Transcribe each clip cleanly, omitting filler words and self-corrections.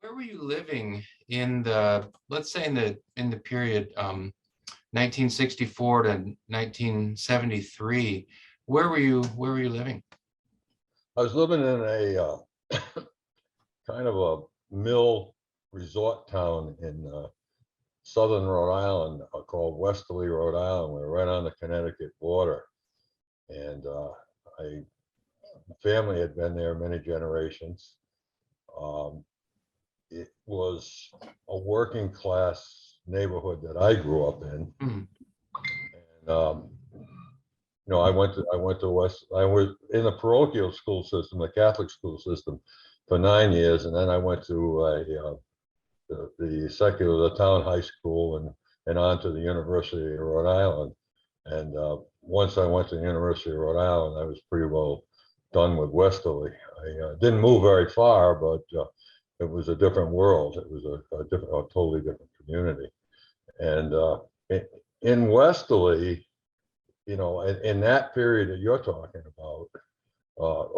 Where were you living in the, let's say in the period 1964 to 1973? Where were you living? I was living in a kind of a mill resort town in southern Rhode Island called Westerly, Rhode Island. We're right on the Connecticut border, and I family had been there many generations. Um, it was a working class neighborhood that I grew up in, Hmm. and I was in the parochial school system, the Catholic school system, for 9 years, and then I went to the secular, the town high school, and on to the University of Rhode Island. And once I went to the University of Rhode Island, I was pretty well done with Westerly. I didn't move very far, but it was a different world. It was a totally different community. And in Westerly, in that period that you're talking about,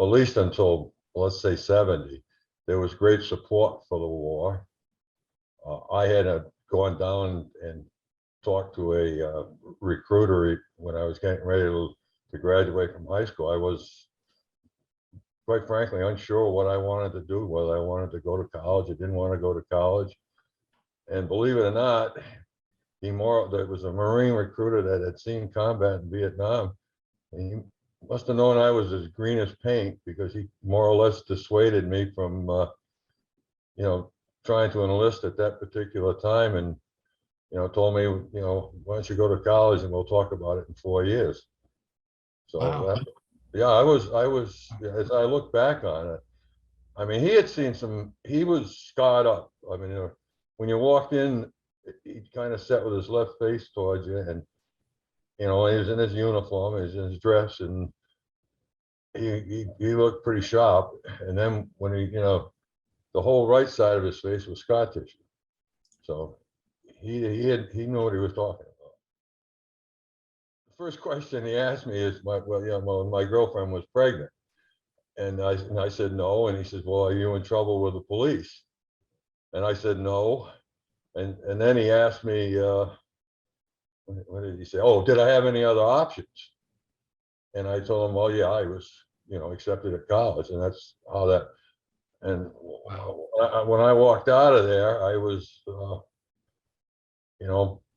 at least until, let's say, 70, there was great support for the war. I had gone down and talked to a recruiter when I was getting ready to graduate from high school. I was, quite frankly, unsure what I wanted to do, whether I wanted to go to college. I didn't want to go to college. And believe it or not, there was a Marine recruiter that had seen combat in Vietnam. And he must have known I was as green as paint, because he more or less dissuaded me from, trying to enlist at that particular time, and told me, why don't you go to college and we'll talk about it in 4 years. So Wow. yeah, I was, as I look back on it, I mean, he was scarred up. I mean, when you walked in, he kind of sat with his left face towards you, and he was in his uniform, he was in his dress, and he looked pretty sharp. And then when the whole right side of his face was scar tissue. So he knew what he was talking about. The first question he asked me is, my girlfriend was pregnant, and I said no, and he says, well, are you in trouble with the police? And I said no, and then he asked me, what did he say? Oh, did I have any other options? And I told him, well, yeah, I was, accepted at college, and that's how that. And Wow. when I walked out of there, I was,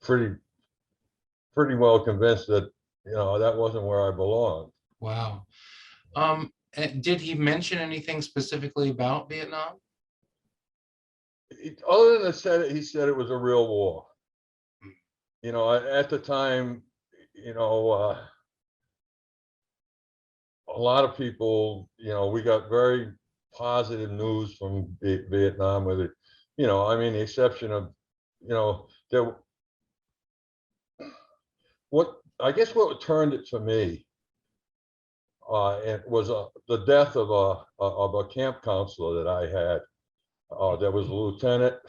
pretty well convinced that, that wasn't where I belonged. Wow. And did he mention anything specifically about Vietnam? Other than he said it was a real war. At the time, you know, uh, a lot of people, we got very positive news from Vietnam, with it, I mean, the exception of, there, what I guess what turned it for me, it was the death of a camp counselor that I had. That was a lieutenant,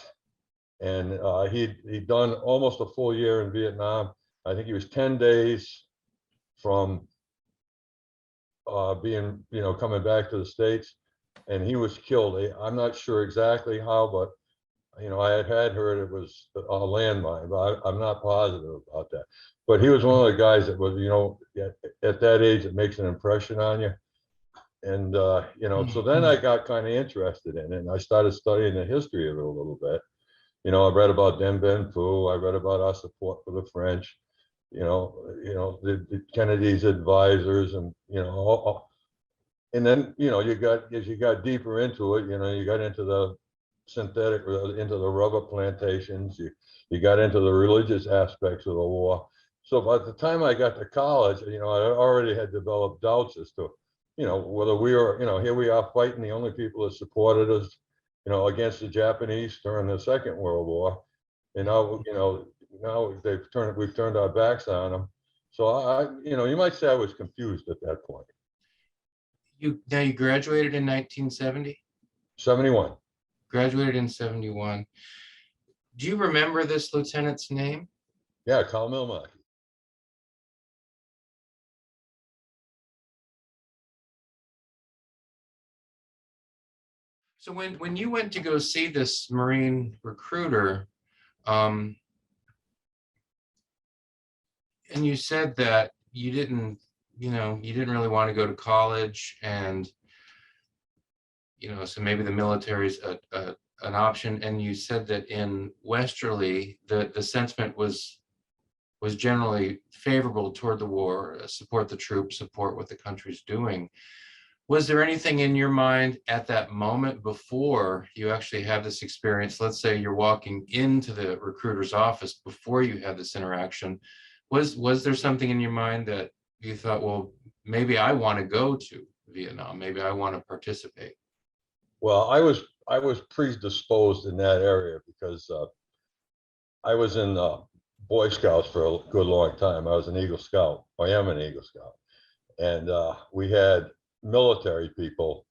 and he'd done almost a full year in Vietnam. I think he was 10 days from being, coming back to the States, and he was killed. I'm not sure exactly how, but I had heard it was a landmine, but I'm not positive about that. But he was one of the guys that was, at that age, it makes an impression on you. And so then I got kind of interested in it, and I started studying the history of it a little bit. I read about Dien Bien Phu. I read about our support for the French. The Kennedy's advisors, and and then as you got deeper into it, you got into the synthetic, into the rubber plantations. You got into the religious aspects of the war. So by the time I got to college, I already had developed doubts as to, whether we were, here we are fighting the only people that supported us, against the Japanese during the Second World War. And now we've turned our backs on them. So you might say I was confused at that point. You graduated in 1970? 71. Graduated in 71. Do you remember this lieutenant's name? Yeah, Carl Milmach. So when you went to go see this Marine recruiter, um, and you said that you didn't, you didn't really want to go to college, and so maybe the military is an option. And you said that in Westerly, the sentiment was generally favorable toward the war, support the troops, support what the country's doing. Was there anything in your mind at that moment before you actually have this experience? Let's say you're walking into the recruiter's office before you had this interaction. Was there something in your mind that you thought, well, maybe I want to go to Vietnam, maybe I want to participate? Well, I was predisposed in that area because I was in Boy Scouts for a good long time. I was an Eagle Scout. I am an Eagle Scout, and we had military people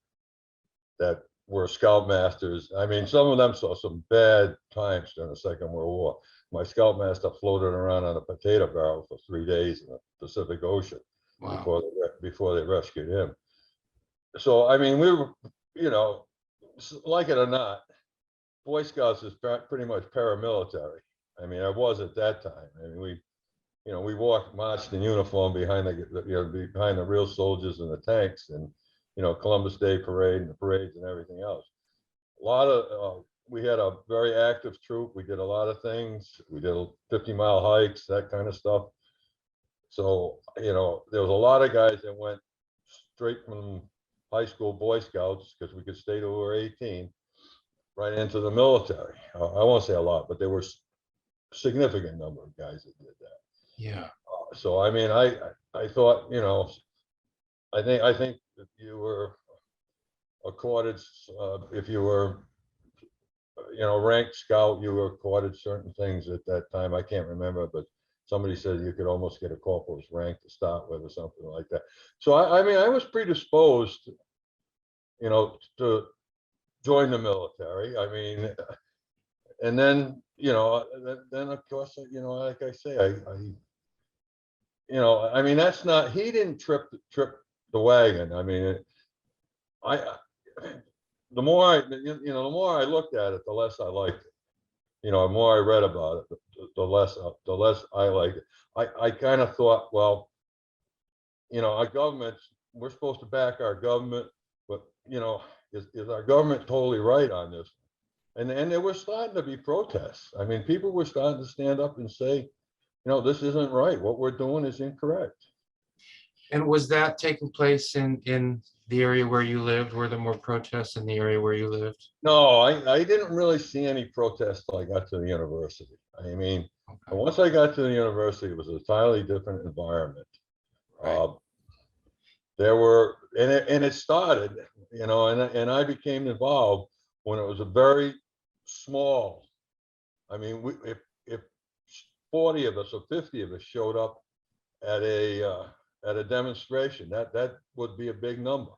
that were scoutmasters. I mean, some of them saw some bad times during the Second World War. My scoutmaster floated around on a potato barrel for 3 days in the Pacific Ocean Wow. before they rescued him. So, I mean, we were, like it or not, Boy Scouts is pretty much paramilitary. I mean, I was at that time. I mean, we marched in uniform behind behind the real soldiers and the tanks, and Columbus Day parade and the parades and everything else. We had a very active troop. We did a lot of things. We did 50-mile hikes, that kind of stuff. So there was a lot of guys that went straight from high school Boy Scouts, because we could stay till we were 18, right into the military. I won't say a lot, but there were significant number of guys that did that. Yeah. So I mean, I thought, I think that you were accorded, if you were, ranked scout, you were accorded certain things at that time. I can't remember, but somebody said you could almost get a corporal's rank to start with or something like that. So I mean, I was predisposed, to join the military. I mean, and then, then of course, like I say, I mean, that's not, he didn't trip the wagon. I mean, the more the more I looked at it, the less I liked it. The more I read about it, the less I liked it. I kind of thought, well, our government, we're supposed to back our government, but is our government totally right on this? And there were starting to be protests. I mean, people were starting to stand up and say, this isn't right. What we're doing is incorrect. And was that taking place in the area where you lived? Were there more protests in the area where you lived? No, I didn't really see any protests till I got to the university. I mean, once I got to the university, it was an entirely different environment. Right. There were, and it started, and I became involved when it was a very small. I mean, if 40 of us or 50 of us showed up at a demonstration, that would be a big number.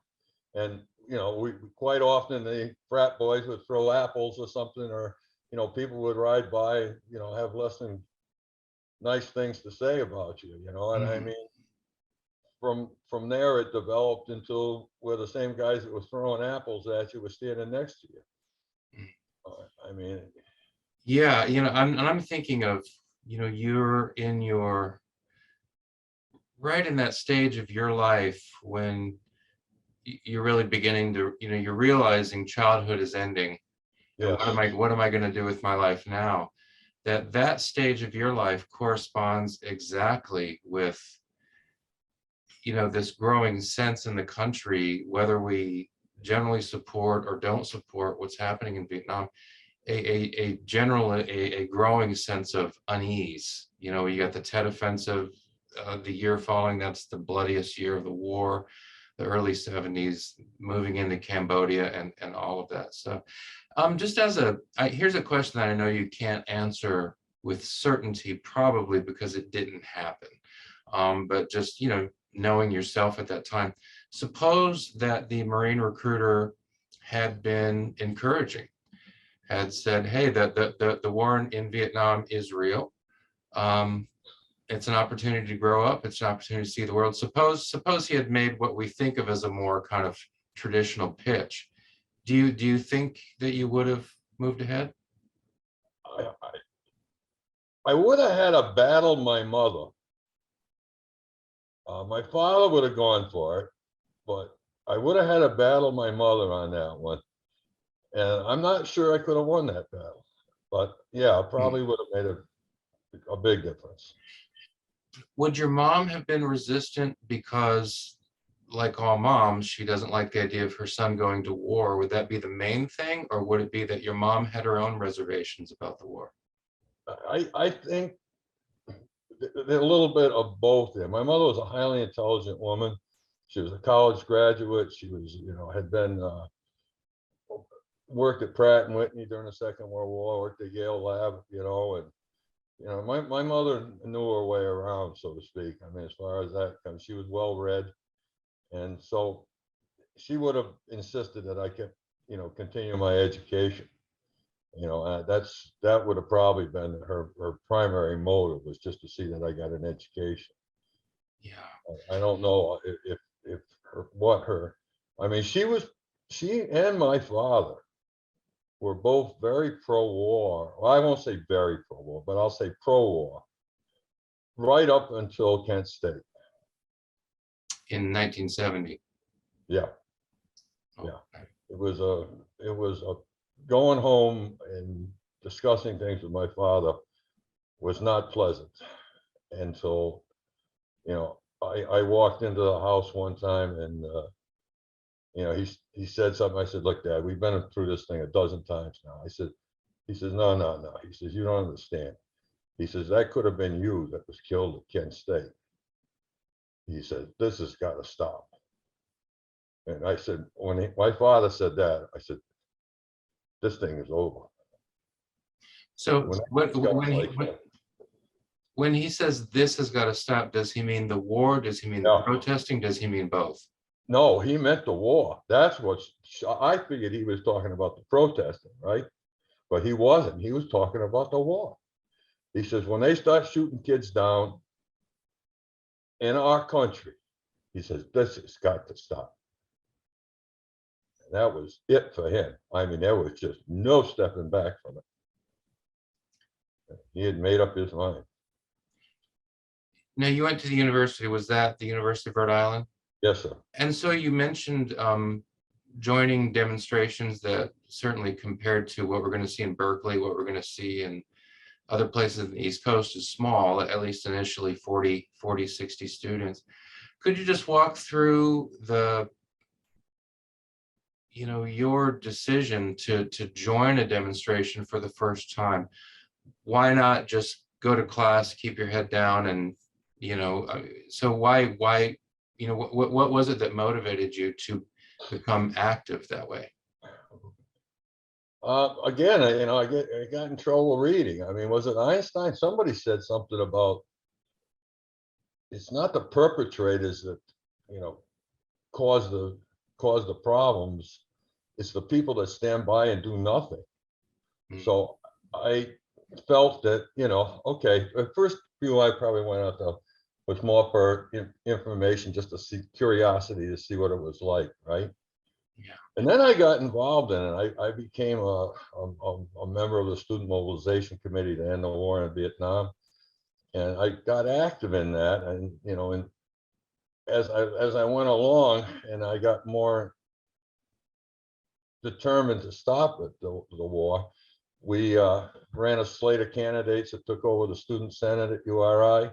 And we quite often, the frat boys would throw apples or something, or people would ride by, have less than nice things to say about you, and I mean, from there it developed until where the same guys that were throwing apples at you were standing next to you. I mean, yeah, I'm thinking of, you're right in that stage of your life when you're really beginning to, you're realizing childhood is ending. And yes. what am I going to do with my life now? That stage of your life corresponds exactly with, this growing sense in the country, whether we generally support or don't support what's happening in Vietnam, a growing sense of unease. You got the Tet Offensive, the year following, that's the bloodiest year of the war, the early 70s, moving into Cambodia and all of that. So just here's a question that I know you can't answer with certainty, probably because it didn't happen. But just, knowing yourself at that time, suppose that the Marine recruiter had been encouraging, had said, hey, the war in Vietnam is real. It's an opportunity to grow up. It's an opportunity to see the world. Suppose he had made what we think of as a more kind of traditional pitch. Do you think that you would have moved ahead? I would have had to battle my mother. My father would have gone for it, but I would have had to battle my mother on that one. And I'm not sure I could have won that battle. But yeah, I probably would have made a big difference. Would your mom have been resistant because, like all moms, she doesn't like the idea of her son going to war? Would that be the main thing, or would it be that your mom had her own reservations about the war? I think a little bit of both there. My mother was a highly intelligent woman. She was a college graduate. She was, had been worked at Pratt and Whitney during the Second World War, worked at Yale Lab, and my mother knew her way around, so to speak. I mean, as far as that comes, she was well read, and so she would have insisted that I kept, continue my education. That would have probably been her primary motive, was just to see that I got an education. Yeah. I don't know if I mean, she and my father were both very pro-war. Well, I won't say very pro-war, but I'll say pro-war right up until Kent State. In 1970. Yeah, Oh, yeah. okay. It was a going home and discussing things with my father was not pleasant. And so, I walked into the house one time and, he said something. I said, "Look, Dad, we've been through this thing a dozen times now." He says, "No, no, no." He says, "You don't understand." He says, "That could have been you that was killed at Kent State." He said, "This has got to stop." And I said, my father said that, I said, "This thing is over." So When what, guys like him, when he says this has got to stop, does he mean the war? Does he mean the yeah, protesting? Does he mean both? no, he meant the war. That's what I figured he was talking about, the protesting, right? But he wasn't. He was talking about the war. He says, when they start shooting kids down in our country, he says, this has got to stop. And that was it for him. I mean, there was just no stepping back from it. He had made up his mind. Now, you went to the university. Was that the University of Rhode Island? Yes, sir. And so you mentioned joining demonstrations that certainly, compared to what we're going to see in Berkeley, what we're going to see in other places in the East Coast, is small, at least initially 40, 60 students. Could you just walk through your decision to join a demonstration for the first time? Why not just go to class, keep your head down, and so why what was it that motivated you to become active that way? Again, I got in trouble reading. I mean, was it Einstein? Somebody said something about it's not the perpetrators that, you know, cause the problems. It's the people that stand by and do nothing. Mm. So I felt that, okay, the first few I probably went out there was more for information, just to see, curiosity to see what it was like, right? Yeah. And then I got involved in it. I became a member of the Student Mobilization Committee to end the war in Vietnam, and I got active in that. And and as I went along, and I got more determined to stop it, the war, we ran a slate of candidates that took over the Student Senate at URI.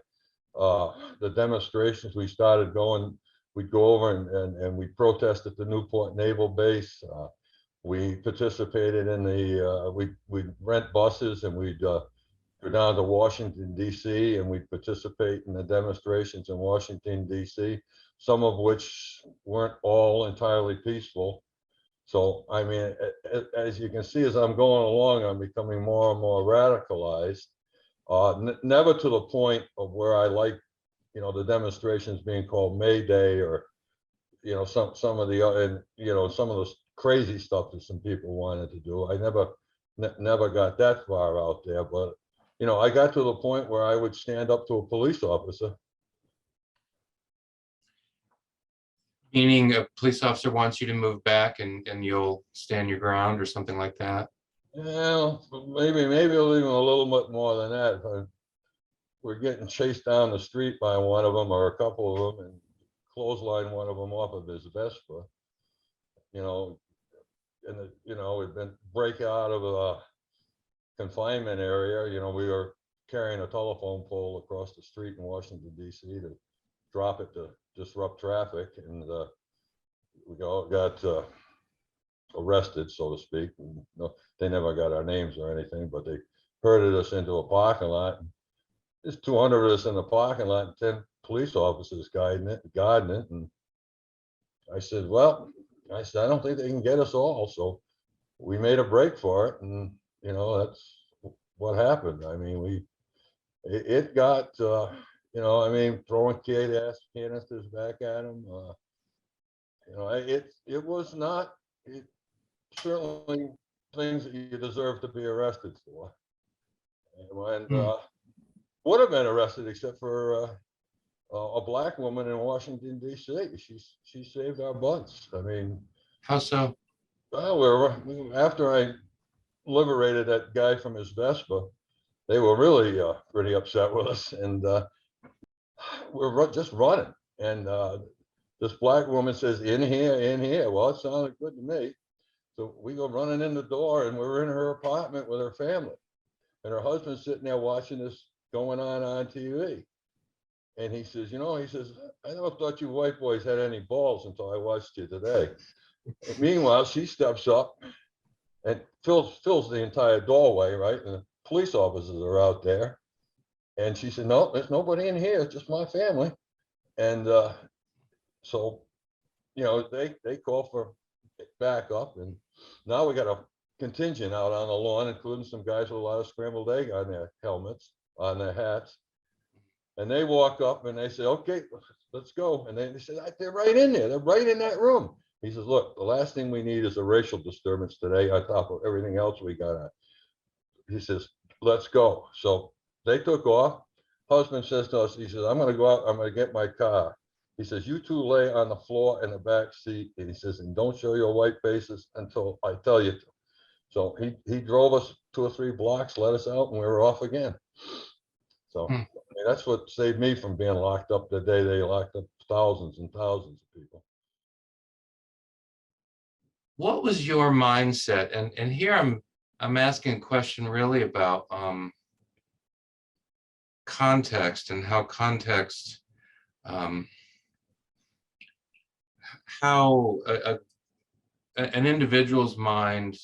The demonstrations we started going, we'd go over and we protest at the Newport Naval Base. We participated in we'd rent buses and we'd go down to Washington, D.C., and we'd participate in the demonstrations in Washington, D.C., some of which weren't all entirely peaceful. So, I mean, as you can see, as I'm going along, I'm becoming more and more radicalized. Never to the point of where I like, the demonstrations being called May Day, or some of the some of the crazy stuff that some people wanted to do. I never got that far out there, but I got to the point where I would stand up to a police officer. Meaning a police officer wants you to move back and you'll stand your ground or something like that? Yeah, maybe even a little bit more than that. We're getting chased down the street by one of them or a couple of them and clothesline one of them off of his Vespa, you know, and, we've been break out of a confinement area. We were carrying a telephone pole across the street in Washington DC to drop it to disrupt traffic. And we got arrested, so to speak. And, no, they never got our names or anything, but they herded us into a parking lot. There's 200 of us in the parking lot, and 10 police officers guarding it. And I said, well, I don't think they can get us all. So we made a break for it. And, that's what happened. I mean, it got, throwing gas canisters back at them. It was not, certainly things that you deserve to be arrested for. And would have been arrested except for a black woman in Washington D.C. She saved our butts. I mean, How so? well, after I liberated that guy from his Vespa, they were really pretty upset with us, and we're just running. And this black woman says, "In here, in here." Well, it sounded good to me. So we go running in the door, and we're in her apartment with her family, and her husband's sitting there watching this going on TV. And he says, I never thought you white boys had any balls until I watched you today. And meanwhile, she steps up and fills the entire doorway, right? And the police officers are out there. And she said, no, there's nobody in here. It's just my family. And so, they call for backup. And now we got a contingent out on the lawn, including some guys with a lot of scrambled egg on their helmets, on their hats. And they walk up and they say, okay, let's go. And they said, they're right in there. They're right in that room. He says, look, the last thing we need is a racial disturbance today on top of everything else we got on. He says, let's go. So they took off. Husband says to us, he says, I'm going to go out. I'm going to get my car. He says, you two lay on the floor in the back seat. And he says, and don't show your white faces until I tell you to. So he drove us 2 or 3 blocks, let us out, and we were off again. So that's what saved me from being locked up the day they locked up thousands and thousands of people. What was your mindset? And here I'm asking a question really about context and how context, how an individual's mind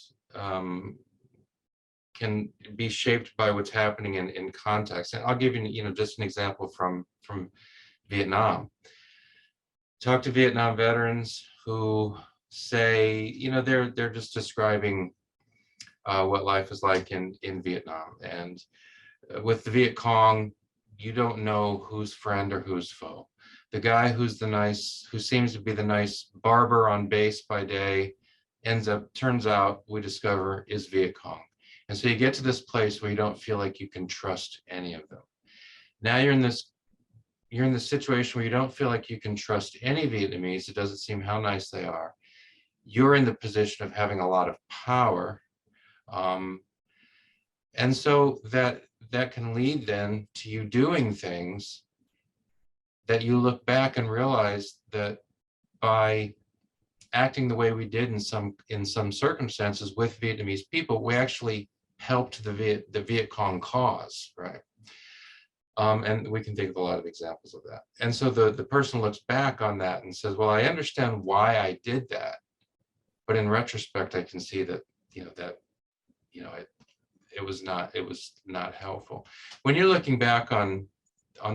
can be shaped by what's happening in context. And I'll give you, just an example from Vietnam. Talk to Vietnam veterans who say, they're just describing what life is like in Vietnam. And with the Viet Cong, you don't know who's friend or who's foe. The guy who seems to be the nice barber on base by day, turns out, we discover, is Viet Cong. And so you get to this place where you don't feel like you can trust any of them. Now you're in this situation where you don't feel like you can trust any Vietnamese. It doesn't seem how nice they are. You're in the position of having a lot of power. And so that can lead then to you doing things that you look back and realize that by acting the way we did in some circumstances with Vietnamese people, we actually helped the Viet Cong cause, right? And we can think of a lot of examples of that. And so the person looks back on that and says, well, I understand why I did that, but in retrospect, I can see that, it was not helpful. When you're looking back on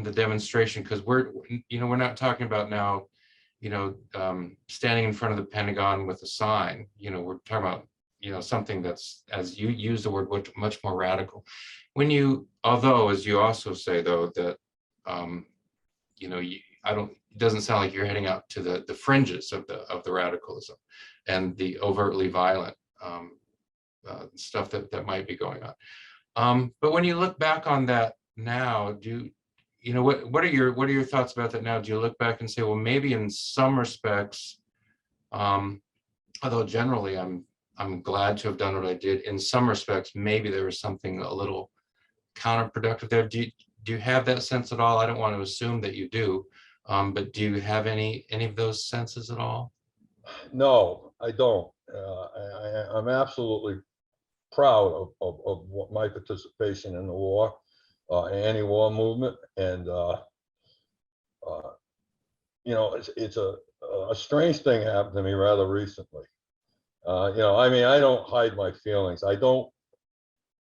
the demonstration, because we're not talking about now, standing in front of the Pentagon with a sign, we're talking about, something that's, as you use the word, much more radical. Although, as you also say, though, that, it doesn't sound like you're heading out to the fringes of the radicalism and the overtly violent stuff that might be going on. But when you look back on that now, you know, what are your thoughts about that now? Do you look back and say, well, maybe in some respects, although generally I'm glad to have done what I did, in some respects, maybe there was something a little counterproductive there. Do you have that sense at all? I don't want to assume that you do, but do you have any of those senses at all? No, I don't. I'm absolutely proud of what my participation in the war, anti-war movement, and uh, you know, it's a strange thing happened to me rather recently. You know, I mean, I don't hide my feelings. I don't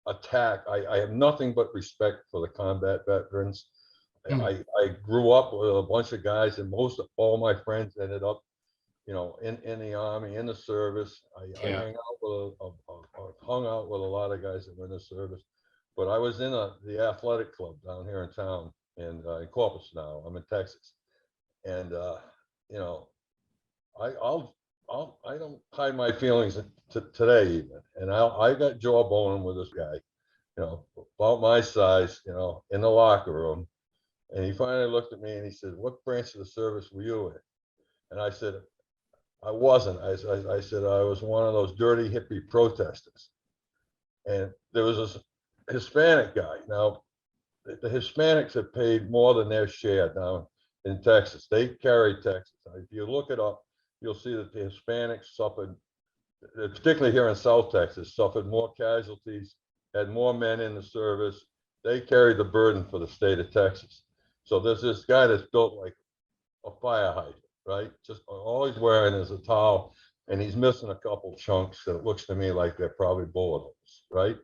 attack. I have nothing but respect for the combat veterans. Mm, I grew up with a bunch of guys, and most of all my friends ended up, you know, in the army, in the service. I yeah. hang out with hung out with a lot of guys that were in the service. But I was in the athletic club down here in town in Corpus now. I'm in Texas, and you know, I don't hide my feelings today even, and I got jawboning with this guy, you know, about my size, you know, in the locker room, and he finally looked at me and he said, "What branch of the service were you in?" And I said, "I wasn't." I said, "I was one of those dirty hippie protesters." And there was this Hispanic guy. Now, the Hispanics have paid more than their share down in Texas. They carry Texas. If you look it up, you'll see that the Hispanics suffered, particularly here in South Texas, suffered more casualties, had more men in the service. They carried the burden for the state of Texas. So there's this guy that's built like a fire hydrant, right? Just all he's wearing is a towel, and he's missing a couple chunks that looks to me like they're probably bullet holes, right?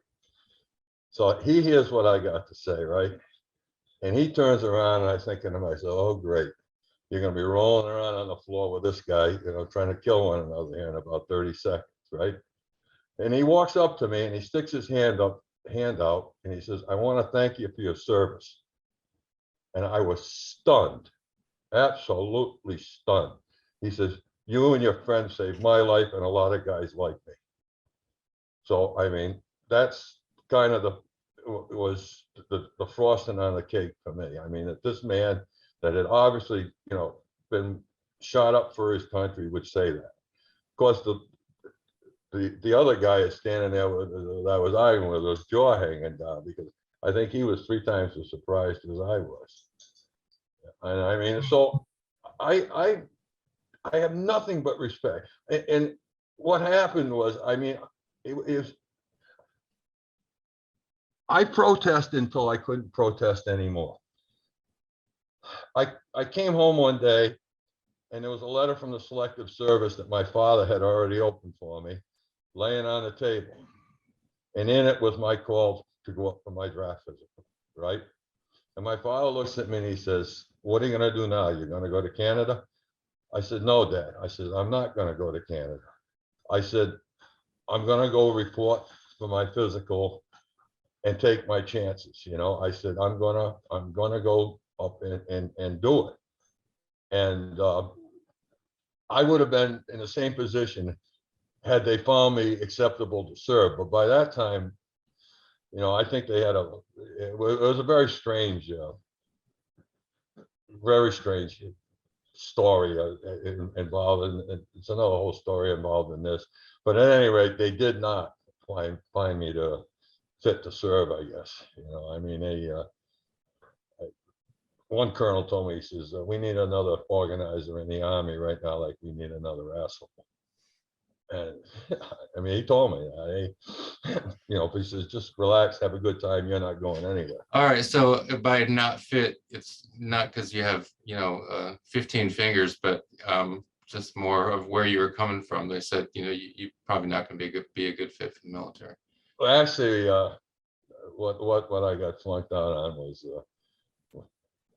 So he hears what I got to say, right? And he turns around, and I thinking to myself, oh, great. You're going to be rolling around on the floor with this guy, you know, trying to kill one another here in about 30 seconds, right? And he walks up to me and he sticks his hand out, and he says, "I want to thank you for your service." And I was stunned, absolutely stunned. He says, "You and your friend saved my life and a lot of guys like me." So, I mean, that's kind of was the frosting on the cake for me. I mean, that this man that had obviously, you know, been shot up for his country would say that. Of course, the other guy is standing there that I was arguing with his jaw hanging down, because I think he was 3 times as surprised as I was. And I mean, so I I have nothing but respect. And what happened was, I mean, it was, I protested until I couldn't protest anymore. I came home one day and there was a letter from the Selective Service that my father had already opened for me, laying on the table. And in it was my call to go up for my draft physical, right? And my father looks at me and he says, "What are you going to do now? You're going to go to Canada?" I said, "No, Dad." I said, "I'm not going to go to Canada." I said, "I'm going to go report for my physical and take my chances." You know, I said, I'm gonna go up and do it. And I would have been in the same position had they found me acceptable to serve. But by that time, you know, I think they had it was a very strange story involved in, it's another whole story involved in this. But at any rate, they did not find me to fit to serve, I guess. You know, I mean, one colonel told me, he says, "We need another organizer in the army right now, like we need another asshole." And I mean, he told me, you know, he says, "Just relax, have a good time. You're not going anywhere." All right, so by not fit, it's not because you have, you know, 15 fingers, but just more of where you were coming from. They said, you know, you probably not going to be a good fit for the military. Well, actually, what I got flunked out on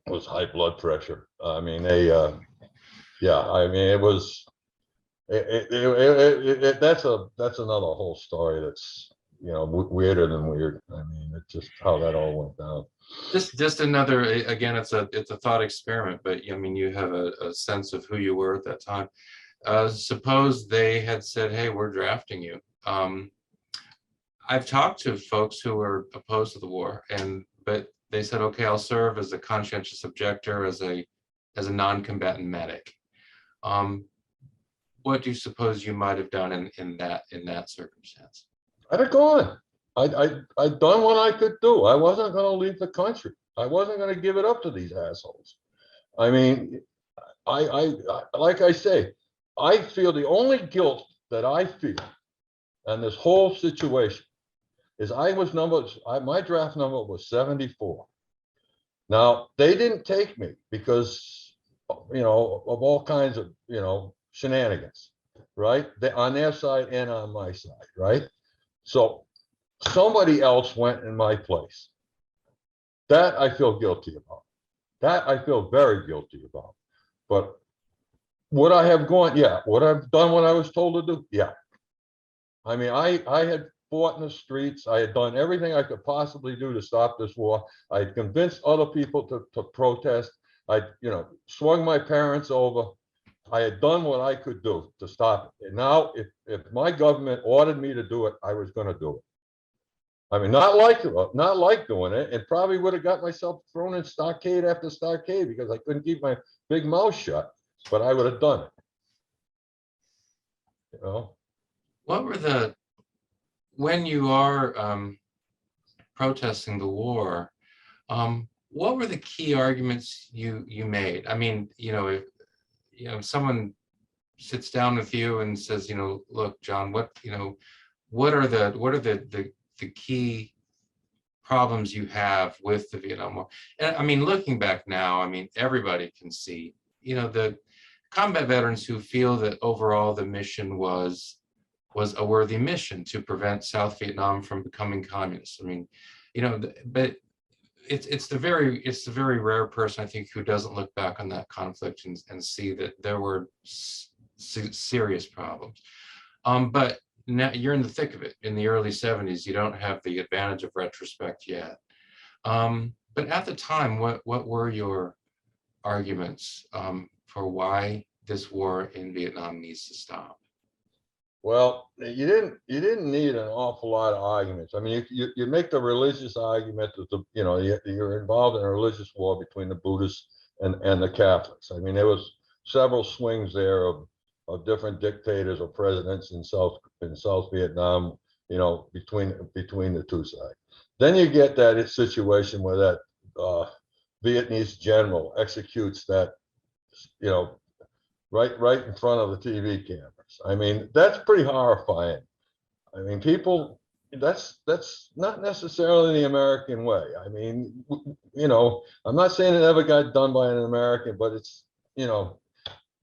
was high blood pressure. I mean, yeah, I mean, it was, that's another whole story that's, you know, weirder than weird. I mean, it's just how that all went down. Just another, again, it's a thought experiment, but I mean, you have a sense of who you were at that time. Suppose they had said, "Hey, we're drafting you." I've talked to folks who were opposed to the war, but they said, okay, I'll serve as a conscientious objector, as a non-combatant medic. What do you suppose you might have done in that circumstance? I'd have gone. I'd done what I could do. I wasn't going to leave the country. I wasn't going to give it up to these assholes. I mean, like I say, I feel the only guilt that I feel in this whole situation is my draft number was 74. Now, they didn't take me because, of all kinds of, shenanigans, right? On their side and on my side, right? So somebody else went in my place. That I feel guilty about. That I feel very guilty about. But would I have gone? Yeah. Would I have done what I was told to do? Yeah. I mean, I had fought in the streets. I had done everything I could possibly do to stop this war. I had convinced other people to protest. I, swung my parents over. I had done what I could do to stop it. And now, if my government ordered me to do it, I was going to do it. I mean, not like doing it, and probably would have got myself thrown in stockade after stockade because I couldn't keep my big mouth shut, but I would have done it. What were when you are protesting the war, what were the key arguments you made? I mean, if someone sits down with you and says, look, John, what are the key problems you have with the Vietnam War? And I mean, looking back now, I mean, everybody can see, the combat veterans who feel that overall the mission was a worthy mission to prevent South Vietnam from becoming communist. I mean, but it's the very rare person, I think, who doesn't look back on that conflict and see that there were serious problems. But now you're in the thick of it. In the early 70s, you don't have the advantage of retrospect yet. But at the time, what were your arguments for why this war in Vietnam needs to stop? Well, you didn't need an awful lot of arguments. I mean, you make the religious argument that you're involved in a religious war between the Buddhists and the Catholics. I mean, there was several swings there of different dictators or presidents in South Vietnam, between the two sides. Then you get that situation where that Vietnamese general executes that, right in front of the TV cameras. I mean, that's pretty horrifying. I mean, that's not necessarily the American way. I mean, I'm not saying it ever got done by an American, but it's, you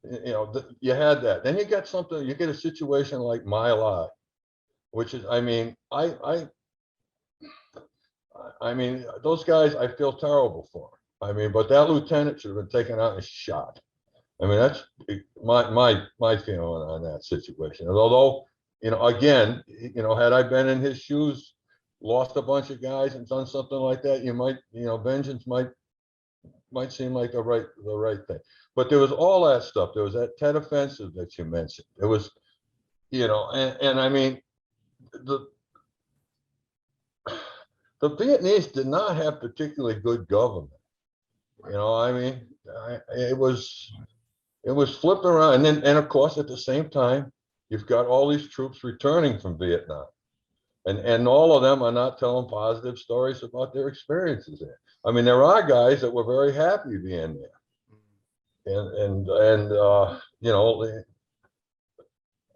had that. Then you get a situation like My Lai, which is, I mean, I mean, those guys, I feel terrible for. I mean, but that lieutenant should have been taken out and shot. I mean, that's my feeling on that situation. And although, again, had I been in his shoes, lost a bunch of guys and done something like that, you might, vengeance might seem like the right thing. But there was all that stuff. There was that Tet Offensive that you mentioned. It was, and I mean, the Vietnamese did not have particularly good government. I mean, it was flipped around. And of course, at the same time, you've got all these troops returning from Vietnam. And all of them are not telling positive stories about their experiences there. I mean, there are guys that were very happy being there.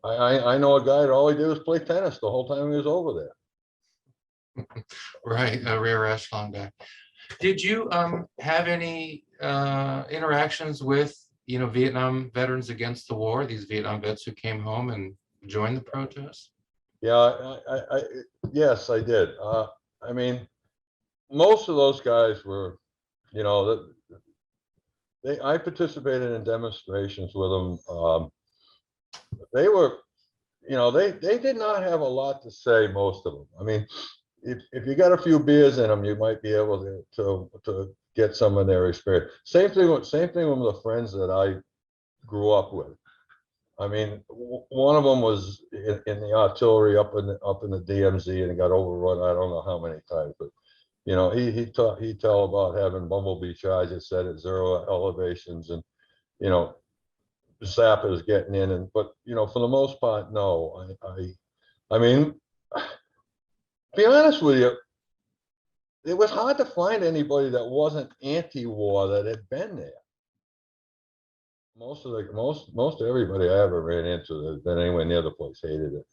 I know a guy that all he did was play tennis the whole time he was over there. Right, a rare echelon guy. Did you have any interactions with Vietnam veterans against the war? These Vietnam vets who came home and joined the protests? Yeah, yes, I did. I mean, most of those guys were, I participated in demonstrations with them. They were, they did not have a lot to say, most of them. I mean, if you got a few beers in them, you might be able to get some of their experience. Same thing with the friends that I grew up with. I mean, one of them was in the artillery up in the DMZ and got overrun. I don't know how many times, but You know, he'd tell about having bumblebee charges set at 0 elevations, and, you know, the sappers getting in, and, but, you know, for the most part, no, I mean, to be honest with you, it was hard to find anybody that wasn't anti-war that had been there. Most everybody I ever ran into that had been anywhere near the place hated it.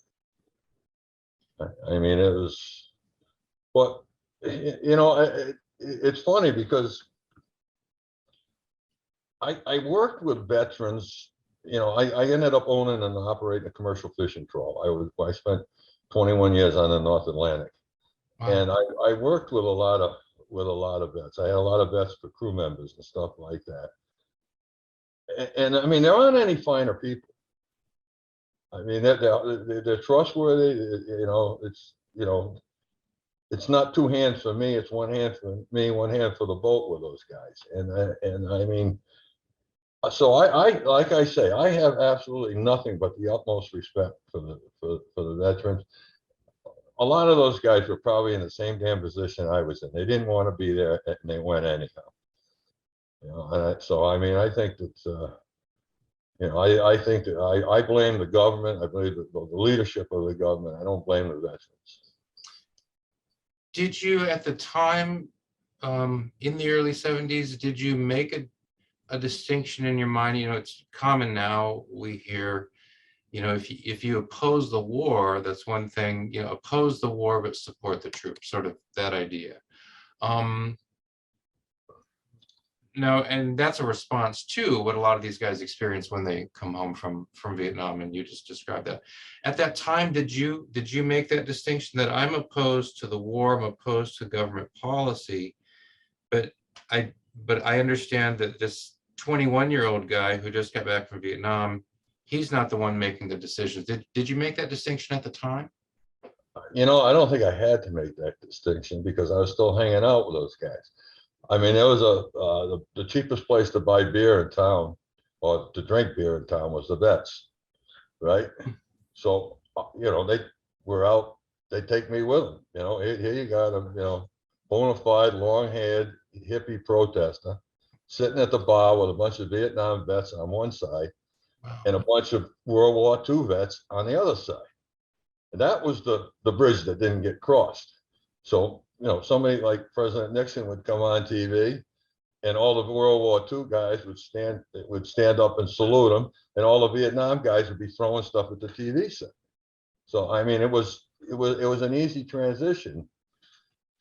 I mean, it was, but, you know, it's funny because I worked with veterans. You know, I ended up owning and operating a commercial fishing trawl. I spent 21 years on the North Atlantic, Wow. and I worked with a lot of vets. I had a lot of vets for crew members and stuff like that. And I mean, there aren't any finer people. I mean, they're trustworthy. You know, it's not two hands for me. It's one hand for me, one hand for the boat with those guys. And I mean, so like I say, I have absolutely nothing but the utmost respect for the veterans. A lot of those guys were probably in the same damn position I was in. They didn't want to be there, and they went anyhow. You know, so I mean, I think that you know, I think that I blame the government. I blame the leadership of the government. I don't blame the veterans. Did you, at the time, in the early 70s, did you make a distinction in your mind? You know, it's common now, we hear, you know, if you oppose the war, that's one thing, you know, oppose the war but support the troops, sort of that idea. No, and that's a response to what a lot of these guys experience when they come home from Vietnam, and you just described that. At that time, did you make that distinction that I'm opposed to the war, I'm opposed to government policy, but I understand that this 21-year-old guy who just got back from Vietnam, he's not the one making the decisions. Did you make that distinction at the time? You know, I don't think I had to make that distinction because I was still hanging out with those guys. I mean, there was the cheapest place to buy beer in town or to drink beer in town was the vets, right? So, you know, they were out, they take me with them, you know, here you got them, you know, bona fide, long-haired hippie protester sitting at the bar with a bunch of Vietnam vets on one side Wow. and a bunch of World War II vets on the other side. And that was the bridge that didn't get crossed. So, you know, somebody like President Nixon would come on TV and all the World War II guys would stand up and salute him, and all the Vietnam guys would be throwing stuff at the TV set. So I mean, it was an easy transition.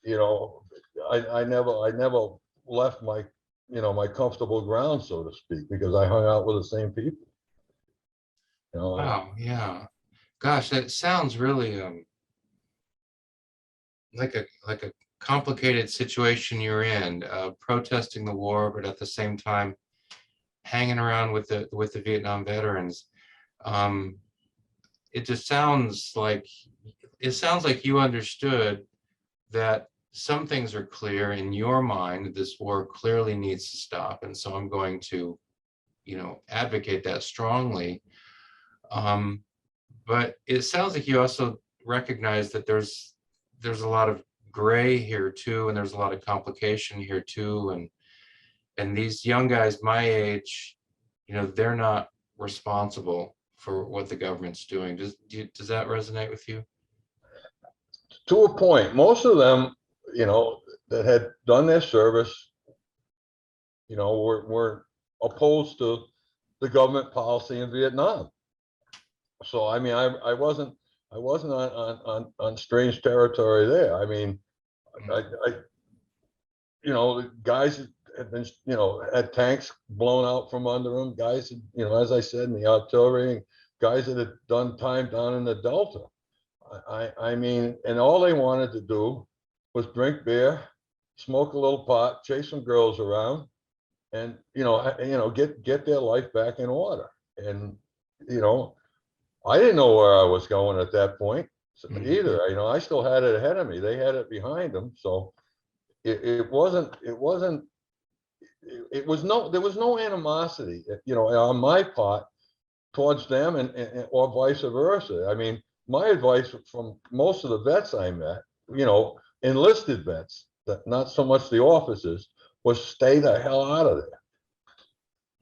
You know, I never left my, you know, my comfortable ground, so to speak, because I hung out with the same people. You know, Wow, yeah. Gosh, that sounds really like a complicated situation you're in, protesting the war, but at the same time hanging around with the Vietnam veterans. It just sounds like you understood that some things are clear in your mind. This war clearly needs to stop, and so I'm going to, you know, advocate that strongly. But it sounds like you also recognize that there's a lot of gray here too, and there's a lot of complication here too, and these young guys my age, you know, they're not responsible for what the government's doing. Does that resonate with you? to a point, most of them, you know, that had done their service, you know, were opposed to the government policy in Vietnam. So I mean, I wasn't on strange territory there. I mean, I you know, the guys had been, you know, had tanks blown out from under them. Guys, you know, as I said, in the artillery, guys that had done time down in the Delta. I mean, and all they wanted to do was drink beer, smoke a little pot, chase some girls around, and you know, get their life back in order. And you know, I didn't know where I was going at that point either. You know, I still had it ahead of me. They had it behind them. So it wasn't, there was no animosity, you know, on my part towards them and or vice versa. I mean, my advice from most of the vets I met, you know, enlisted vets that not so much the officers, was stay the hell out of there.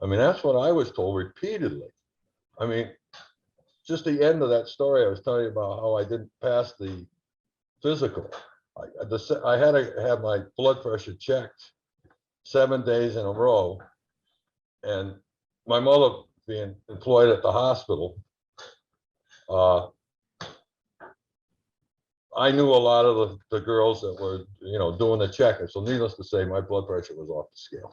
I mean, that's what I was told repeatedly. I mean, just the end of that story, I was telling you about how I didn't pass the physical. I had to have my blood pressure checked 7 days in a row. And my mother being employed at the hospital, I knew a lot of the girls that were, doing the checking. So needless to say, my blood pressure was off the scale.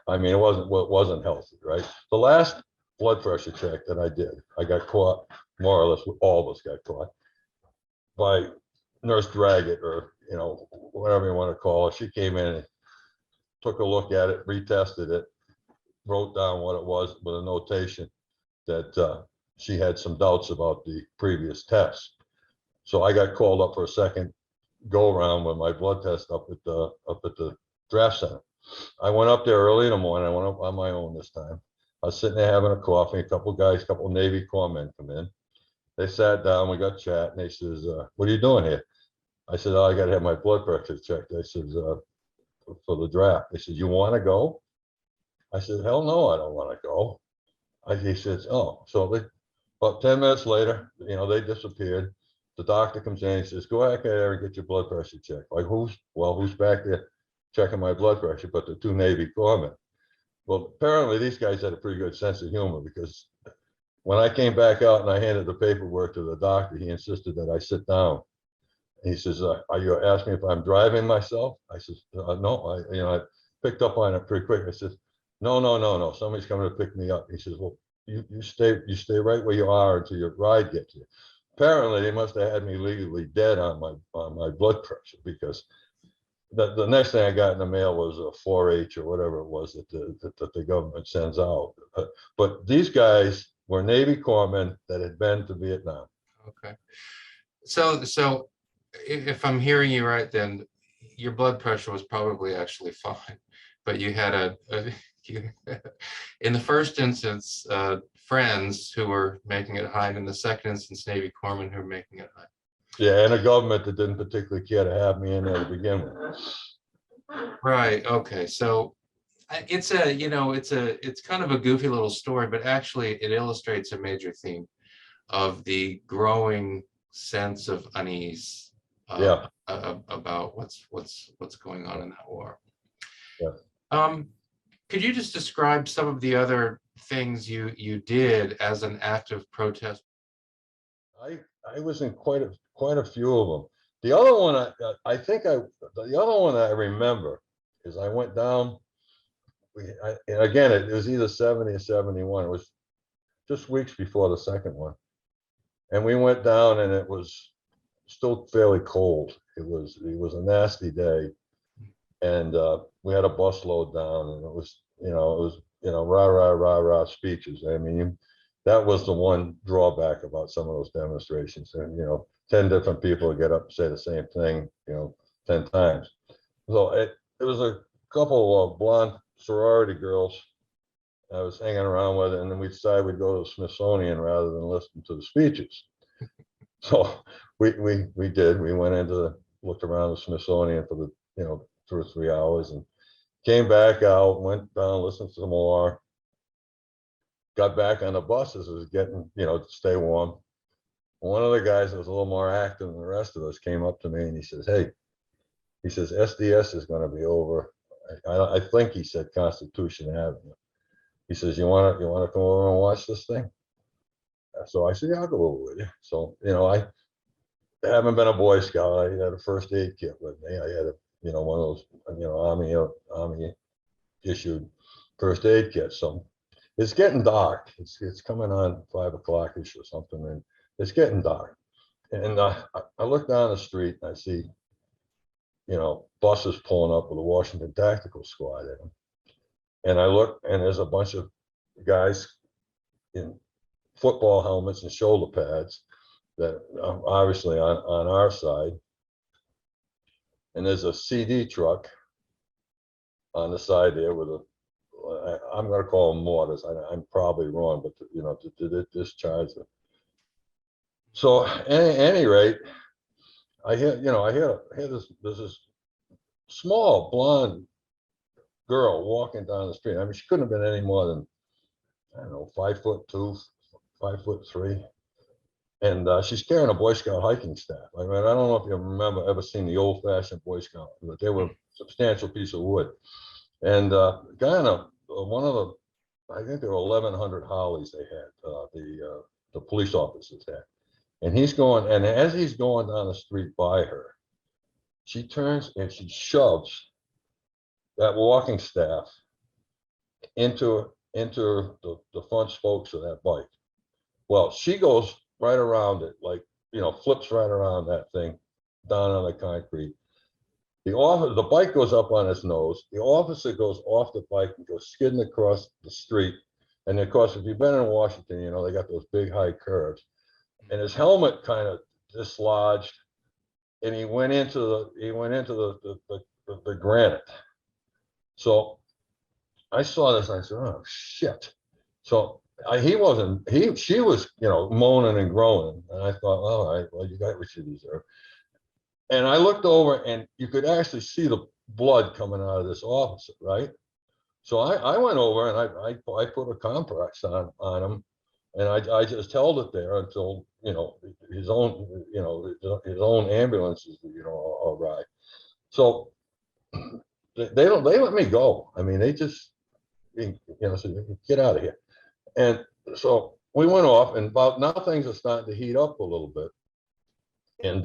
I mean, it wasn't healthy, right? The last blood pressure check that I did, I got caught, more or less, all of us got caught by Nurse Draggett, or, whatever you want to call her. She came in and took a look at it, retested it, wrote down what it was with a notation that she had some doubts about the previous test. So I got called up for a second go around with my blood test up at the draft center. I went up there early in the morning. I went up on my own this time. I was sitting there having a coffee. A couple guys, a couple Navy corpsmen come in. They sat down. We got chatting. They says, "What are you doing here?" I said, "Oh, I got to have my blood pressure checked." They said, "For the draft." They said, "You want to go?" I said, "Hell no, I don't want to go." He says, "Oh," so about 10 minutes later, they disappeared. The doctor comes in, he says, "Go back there and get your blood pressure checked." Like, who's back there checking my blood pressure? But the two Navy corpsmen. Well, apparently these guys had a pretty good sense of humor, because when I came back out and I handed the paperwork to the doctor, he insisted that I sit down. He says, "Are you asking if I'm driving myself?" I says, "No, I picked up on it pretty quick." I says, No. Somebody's coming to pick me up." He says, "Well, you stay right where you are until your ride gets here." Apparently, they must have had me legally dead on my blood pressure, because the next thing I got in the mail was a 4-H or whatever it was that the government sends out. But these guys were Navy corpsmen that had been to Vietnam. Okay. So if I'm hearing you right, then your blood pressure was probably actually fine, but you had in the first instance, friends who were making it high, and in the second instance, Navy corpsmen who were making it high. Yeah, and a government that didn't particularly care to have me in there to begin with. Right. Okay. So it's kind of a goofy little story, but actually it illustrates a major theme of the growing sense of unease Yeah. about what's going on in that war. Yeah. Could you just describe some of the other things you did as an active protest? I was in quite a few of them. The other one the other one I remember is I went down. Again, it was either 70 or 71. It was just weeks before the second one, and we went down, and it was still fairly cold. It was a nasty day, and we had a bus load down, and it was rah rah rah rah speeches. I mean, that was the one drawback about some of those demonstrations. And 10 different people get up and say the same thing, 10 times. So it was a couple of blonde sorority girls I was hanging around with, and then we decided we'd go to the Smithsonian rather than listen to the speeches. So we did. We went looked around the Smithsonian for the 2 or 3 hours, and came back out, went down, listened to some more, got back on the buses. It was getting, to stay warm. One of the guys that was a little more active than the rest of us came up to me, and he says, "Hey," he says, "SDS is going to be over." I think he said Constitution Avenue. He says, you want to come over and watch this thing?" So I said, "Yeah, I'll go over with you." So, I haven't been a Boy Scout. I had a first aid kit with me. I had one of those, Army issued first aid kits. So it's getting dark. It's coming on 5 o'clock-ish or something, and it's getting dark. And I look down the street, and I see, buses pulling up with a Washington Tactical Squad in them. And I look, and there's a bunch of guys in football helmets and shoulder pads that obviously on our side. And there's a CD truck on the side there with I'm going to call them mortars. I'm probably wrong, but to discharge them. So at any rate, I hear this small blonde girl walking down the street. I mean, she couldn't have been any more than, I don't know, 5'2", 5'3". And she's carrying a Boy Scout hiking staff. I mean, I don't know if you remember ever seen the old fashioned Boy Scout, but they were a substantial piece of wood. And guy on one of the, I think there were 1,100 Hollies they had, the police officers had. And he's going, and as he's going down the street by her, she turns and she shoves that walking staff into the front spokes of that bike. Well, she goes right around it, like, flips right around that thing down on the concrete. The bike goes up on his nose. The officer goes off the bike and goes skidding across the street. And of course, if you've been in Washington, they got those big high curves. And his helmet kind of dislodged, and he went into the granite. So I saw this and I said, "Oh shit!" So she was, moaning and groaning, and I thought, "All right, well, you got what you deserve." And I looked over, and you could actually see the blood coming out of this officer, right? So I went over and I put a compress on him, and I just held it there until his own ambulances arrived. So they let me go. I mean, they just said, "Get out of here." And so we went off, and about now things are starting to heat up a little bit. And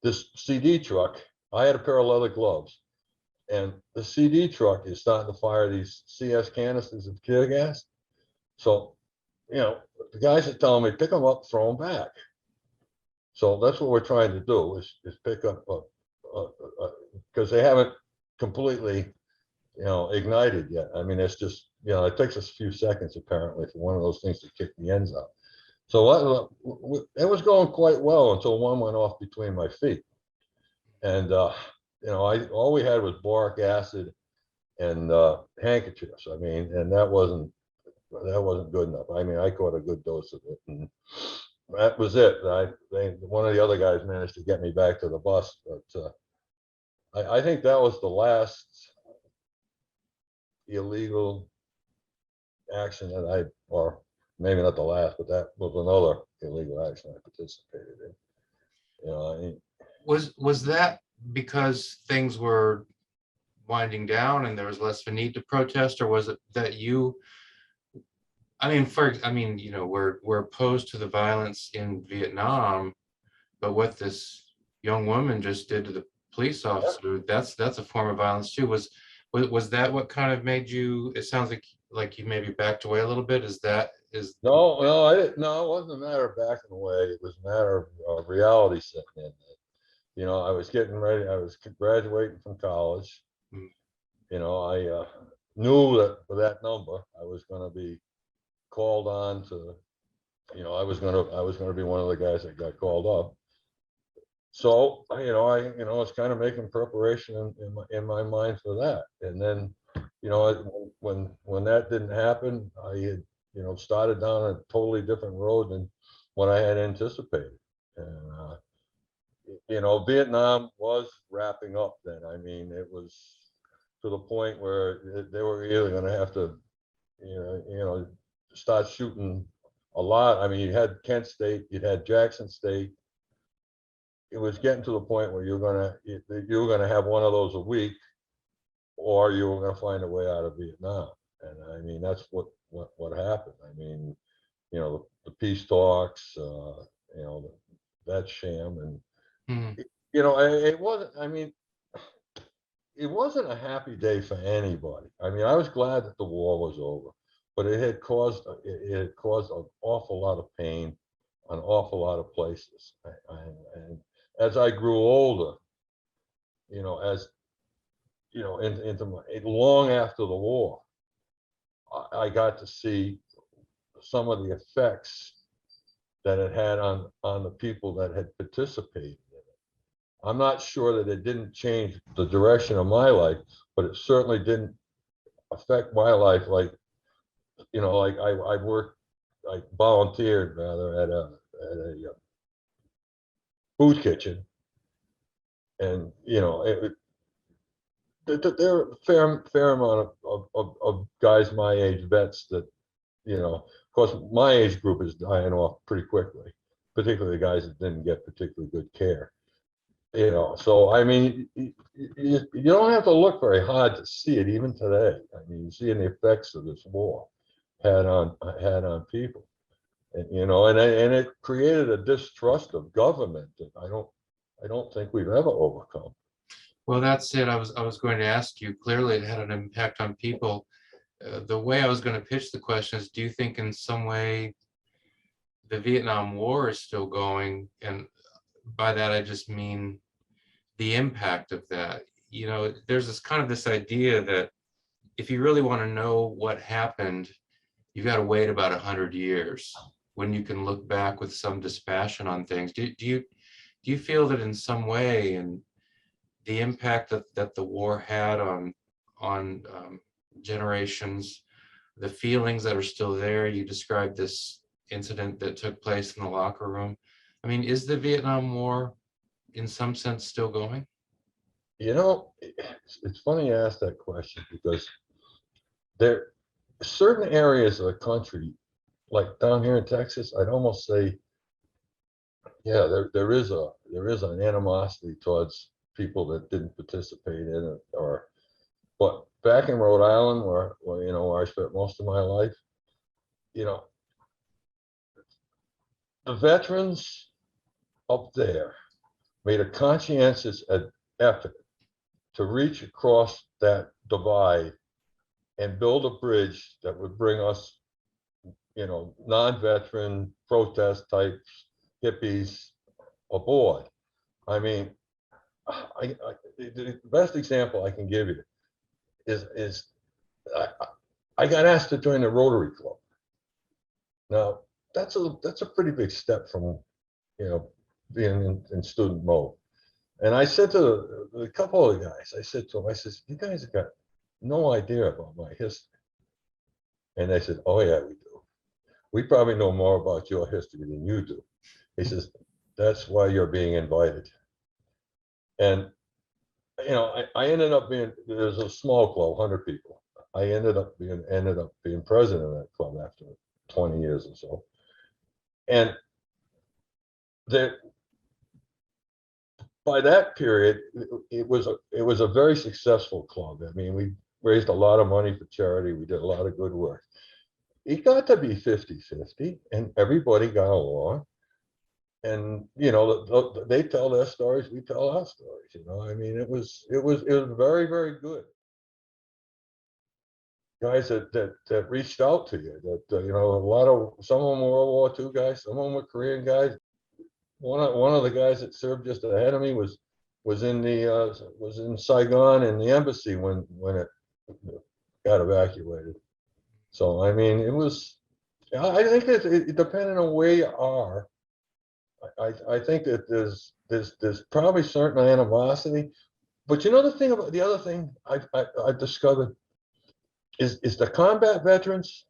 this CD truck, I had a pair of leather gloves, and the CD truck is starting to fire these CS canisters of tear gas. So, the guys are telling me, pick them up, throw them back. So that's what we're trying to do is pick up, because they haven't completely, ignited yet. I mean, it's just, it takes us a few seconds apparently for one of those things to kick the ends out. So it was going quite well until one went off between my feet. And, all we had was boric acid and handkerchiefs. I mean, and that wasn't good enough. I mean, I caught a good dose of it, and that was it. One of the other guys managed to get me back to the bus, but I think that was the last illegal action that or maybe not the last, but that was another illegal action I participated in. Was that because things were winding down and there was less of a need to protest, or was it that we're opposed to the violence in Vietnam, but what this young woman just did to the police officer, that's a form of violence too. Was that what kind of made you? It sounds like you maybe backed away a little bit. No, I didn't. No, it wasn't a matter of backing away. It was a matter of reality setting in. I was getting ready. I was graduating from college. Mm. I knew that for that number, I was going to be called on to. I was going to be one of the guys that got called up. So I was kind of making preparation in my mind for that. And then, when that didn't happen, I had started down a totally different road than what I had anticipated. And Vietnam was wrapping up then. I mean, it was to the point where they were either going to have to, start shooting a lot. I mean, you had Kent State, you had Jackson State. It was getting to the point where you were going to have one of those a week, or you were going to find a way out of Vietnam. And I mean, that's what happened. I mean, the peace talks, that sham, and it wasn't. I mean, it wasn't a happy day for anybody. I mean, I was glad that the war was over, but it had caused an awful lot of pain, an awful lot of places. And as I grew older, long after the war, I got to see some of the effects that it had on the people that had participated in it. I'm not sure that it didn't change the direction of my life, but it certainly didn't affect my life like I volunteered rather at a food kitchen, and there are a fair amount of guys my age, vets that, of course, my age group is dying off pretty quickly, particularly the guys that didn't get particularly good care. So I mean, you don't have to look very hard to see it even today. I mean, you see the effects of this war had on people, and it created a distrust of government that I don't think we've ever overcome. Well, that's it. I was going to ask you, clearly it had an impact on people. The way I was going to pitch the question is, do you think in some way the Vietnam War is still going? And by that, I just mean the impact of that. There's this idea that if you really want to know what happened, you've got to wait about 100 years when you can look back with some dispassion on things. Do you feel that in some way, and the impact that the war had on generations, the feelings that are still there? You described this incident that took place in the locker room. I mean, is the Vietnam War in some sense still going? It's funny you ask that question, because there are certain areas of the country, like down here in Texas, I'd almost say, yeah, there is an animosity towards people that didn't participate in it, but back in Rhode Island, where I spent most of my life, the veterans up there made a conscientious effort to reach across that divide and build a bridge that would bring us, non-veteran protest types, hippies aboard. I mean, the best example I can give you is I got asked to join the Rotary Club. Now, that's a pretty big step from, being in student mode. And I said to a couple of the guys, I said to them, you guys have got no idea about my history. And they said, oh yeah, we do. We probably know more about your history than you do. He says, that's why you're being invited. And, I ended up there's a small club, 100 people. I ended up being president of that club after 20 years or so. And by that period, it was a very successful club. I mean, we raised a lot of money for charity. We did a lot of good work. It got to be 50-50, and everybody got along. And they tell their stories, we tell our stories. I mean, it was very, very good. Guys that reached out to you, some of them were World War II guys, some of them were Korean guys. One of the guys that served just ahead of me was in Saigon in the embassy when it got evacuated. So I mean, I think it depending on where you are. I think that there's probably certain animosity, but the other thing I've discovered is the combat veterans.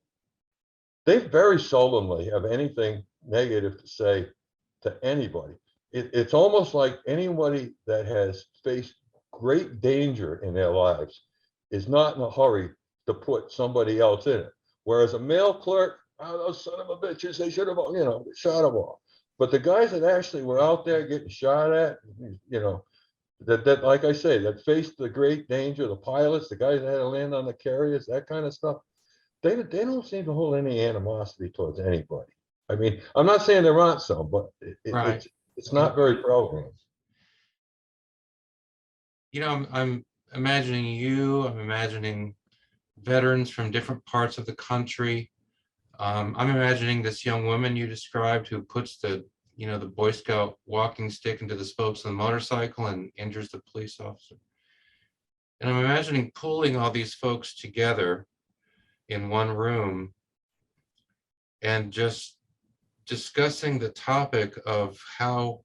They very seldomly have anything negative to say to anybody. It's almost like anybody that has faced great danger in their lives is not in a hurry to put somebody else in it. Whereas a male clerk, those son of a bitches, they should have, shot them all. But the guys that actually were out there getting shot at, that like I say, that faced the great danger, the pilots, the guys that had to land on the carriers, that kind of stuff, they don't seem to hold any animosity towards anybody. I mean, I'm not saying there aren't some, but Right. it's not very prevalent. I'm imagining I'm imagining veterans from different parts of the country. I'm imagining this young woman you described who puts the Boy Scout walking stick into the spokes of the motorcycle and injures the police officer. And I'm imagining pulling all these folks together in one room and just discussing the topic of how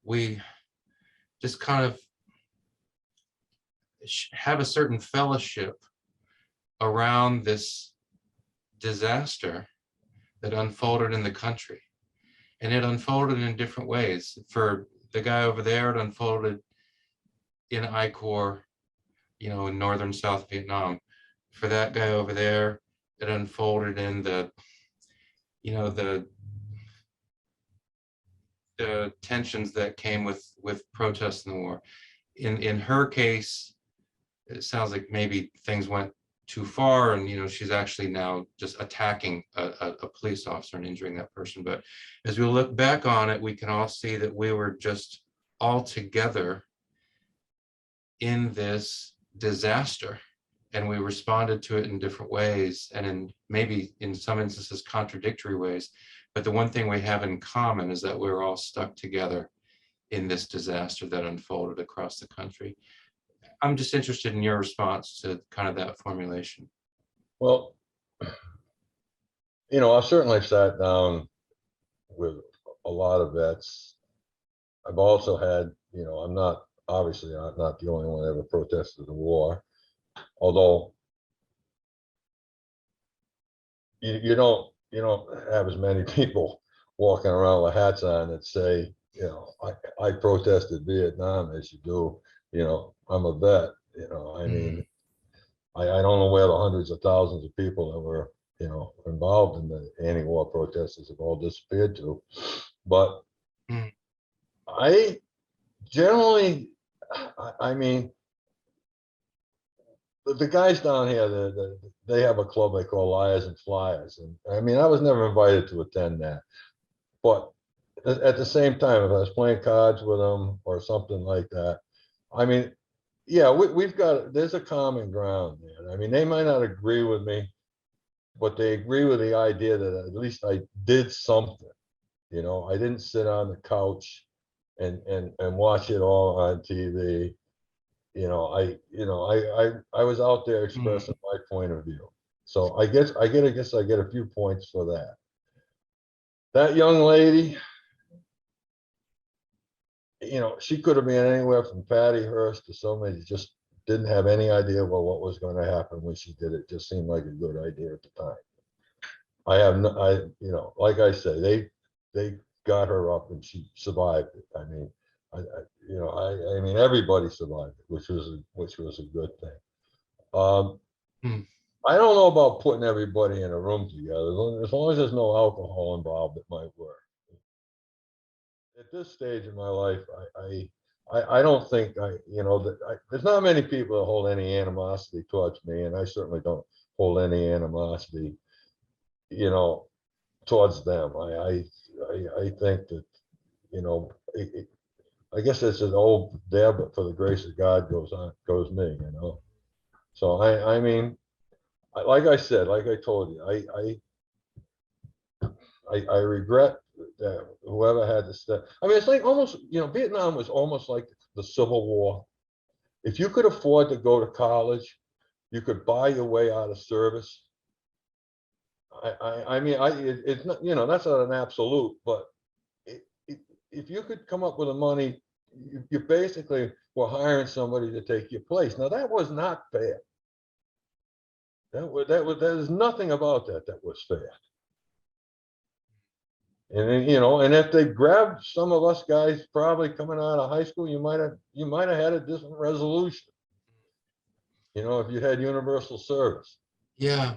we just kind of have a certain fellowship around this disaster that unfolded in the country. And it unfolded in different ways. For the guy over there, it unfolded in I Corps you know, in northern South Vietnam. For that guy over there, it unfolded in the, you know, the tensions that came with protests in the war. In her case, it sounds like maybe things went too far, and you know, she's actually now just attacking a police officer and injuring that person. But as we look back on it, we can all see that we were just all together in this disaster, and we responded to it in different ways, and in maybe in some instances contradictory ways. But the one thing we have in common is that we're all stuck together in this disaster that unfolded across the country. I'm just interested in your response to kind of that formulation. Well, you know, I've certainly sat down with a lot of vets. I've also had, you know, I'm not, obviously, I'm not the only one that ever protested the war, although you don't have as many people walking around with hats on that say, you know, I protested Vietnam as you do, you know, I'm a vet, you know, I mean, I don't know where the hundreds of thousands of people that were, you know, involved in the anti-war protests have all disappeared to. But Mm. I generally, I mean, the guys down here, they have a club they call Liars and Flyers. And I mean, I was never invited to attend that. But at the same time, if I was playing cards with them or something like that, I mean, yeah, we've got, there's a common ground there. I mean, they might not agree with me, but they agree with the idea that at least I did something. You know, I didn't sit on the couch and watch it all on TV. You know, I was out there expressing my point of view. So I guess I get a few points for that. That young lady, you know, she could have been anywhere from Patty Hearst to somebody that just didn't have any idea about what was going to happen when she did it. Just seemed like a good idea at the time. I have no, you know, like I say, they got her up and she survived it. I mean, I mean, everybody survived it, which was a good thing. Mm. I don't know about putting everybody in a room together. As long as there's no alcohol involved, it might work. At this stage in my life, I don't think you know, there's not many people that hold any animosity towards me, and I certainly don't hold any animosity, you know, towards them. I think that, you know, I guess it's an old there, but for the grace of God goes me, you know. So I mean, like I said, like I told you, I regret that whoever had to step. I mean, it's like almost, you know, Vietnam was almost like the Civil War. If you could afford to go to college, you could buy your way out of service. I mean, it's not, you know, that's not an absolute, but if you could come up with the money, you basically were hiring somebody to take your place. Now that was not fair. There's nothing about that was fair. And then, you know, and if they grabbed some of us guys probably coming out of high school, you might have had a different resolution. You know, if you had universal service. Yeah.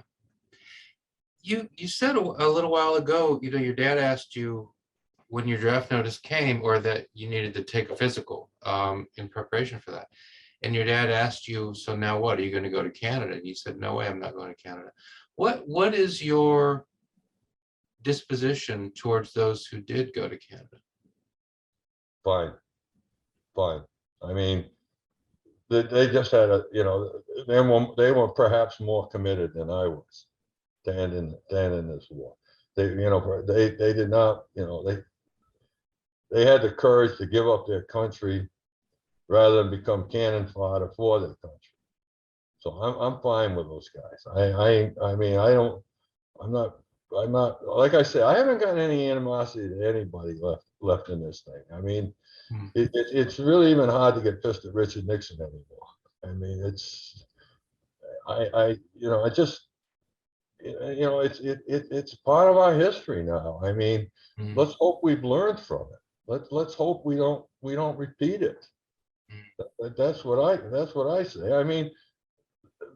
You said a little while ago, you know, your dad asked you when your draft notice came, or that you needed to take a physical in preparation for that. And your dad asked you, so now what? Are you going to go to Canada? And you said, no way, I'm not going to Canada. What is your disposition towards those who did go to Canada? Fine, fine. I mean, they just had a, you know, they were perhaps more committed than I was to ending this war. They, you know, they did not, you know, they had the courage to give up their country rather than become cannon fodder for their country. So I'm fine with those guys. I mean, I'm not, like I said, I haven't got any animosity to anybody left in this thing. I mean, it's really even hard to get pissed at Richard Nixon anymore. I mean, it's, you know, I just, you know, it's part of our history now. I mean, let's hope we've learned from it. Let's hope we don't repeat it. That's what I say. I mean,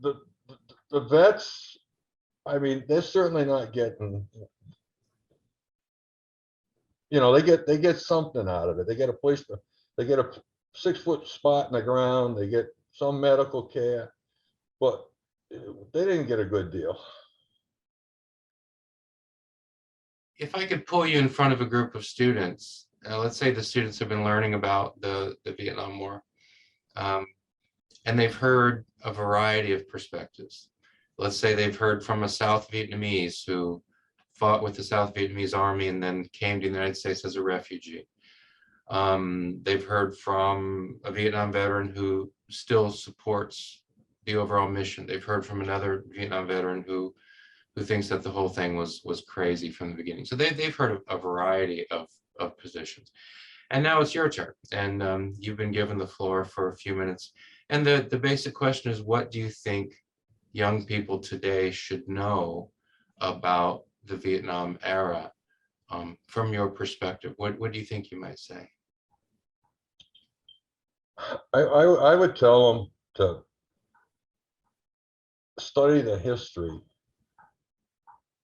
the, the the vets, I mean, they're certainly not getting, they get something out of it. They get a place to, they get a 6-foot spot in the ground, they get some medical care, but they didn't get a good deal. If I could pull you in front of a group of students, let's say the students have been learning about the Vietnam War, um, and they've heard a variety of perspectives. Let's say they've heard from a South Vietnamese who fought with the South Vietnamese army and then came to the United States as a refugee. They've heard from a Vietnam veteran who still supports the overall mission. They've heard from another Vietnam veteran who thinks that the whole thing was crazy from the beginning. So they've heard of a variety of positions. And now it's your turn, and you've been given the floor for a few minutes. And the basic question is, what do you think young people today should know about the Vietnam era, from your perspective? What do you think you might say? I would tell them to study the history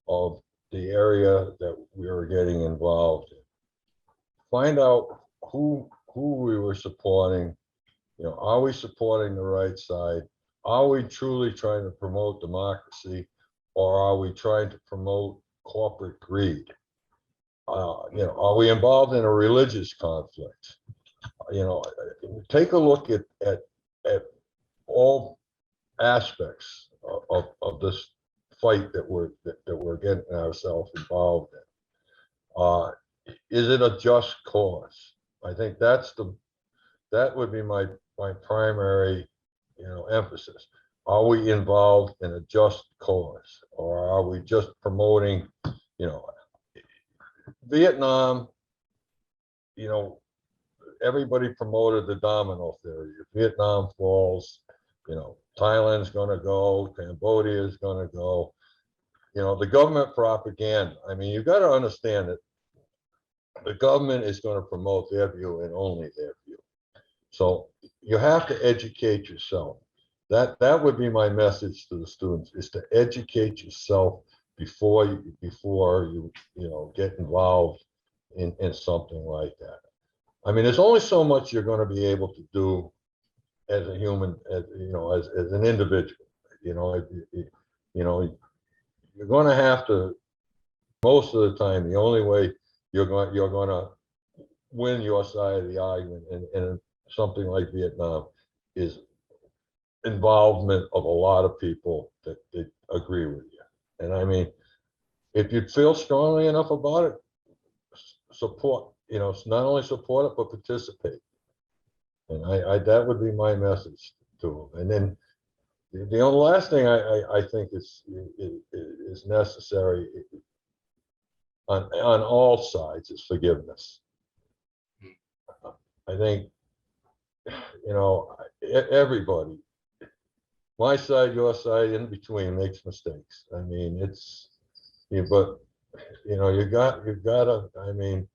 of the area that we were getting involved in. Find out who we were supporting. Are we supporting the right side? Are we truly trying to promote democracy, or are we trying to promote corporate greed? Are we involved in a religious conflict? Take a look at all aspects of this fight that we're getting ourselves involved in. Is it a just cause? I think that would be my primary, emphasis. Are we involved in a just cause, or are we just promoting, Vietnam, everybody promoted the domino theory. If Vietnam falls, Thailand's going to go, Cambodia is going to go. The government propaganda. I mean, you've got to understand that the government is going to promote their view and only their view. So you have to educate yourself. That would be my message to the students: is to educate yourself before you get involved in something like that. I mean, there's only so much you're going to be able to do as a human, as an individual. You're going to have to, most of the time, the only way you're going to win your side of the argument in something like Vietnam is involvement of a lot of people that agree with you. And I mean, if you feel strongly enough about it, support, not only support it, but participate. And I that would be my message to them. And then the only last thing I think is necessary on all sides is forgiveness. I think, everybody, my side, your side, in between, makes mistakes. I mean, but you've got to. I mean,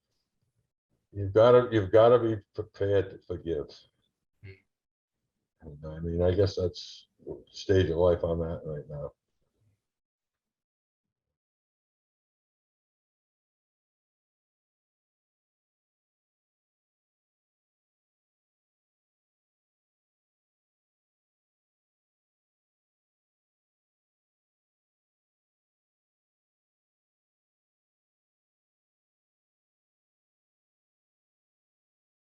you've got to be prepared to forgive. And I mean, I guess that's the stage of life I'm at right now.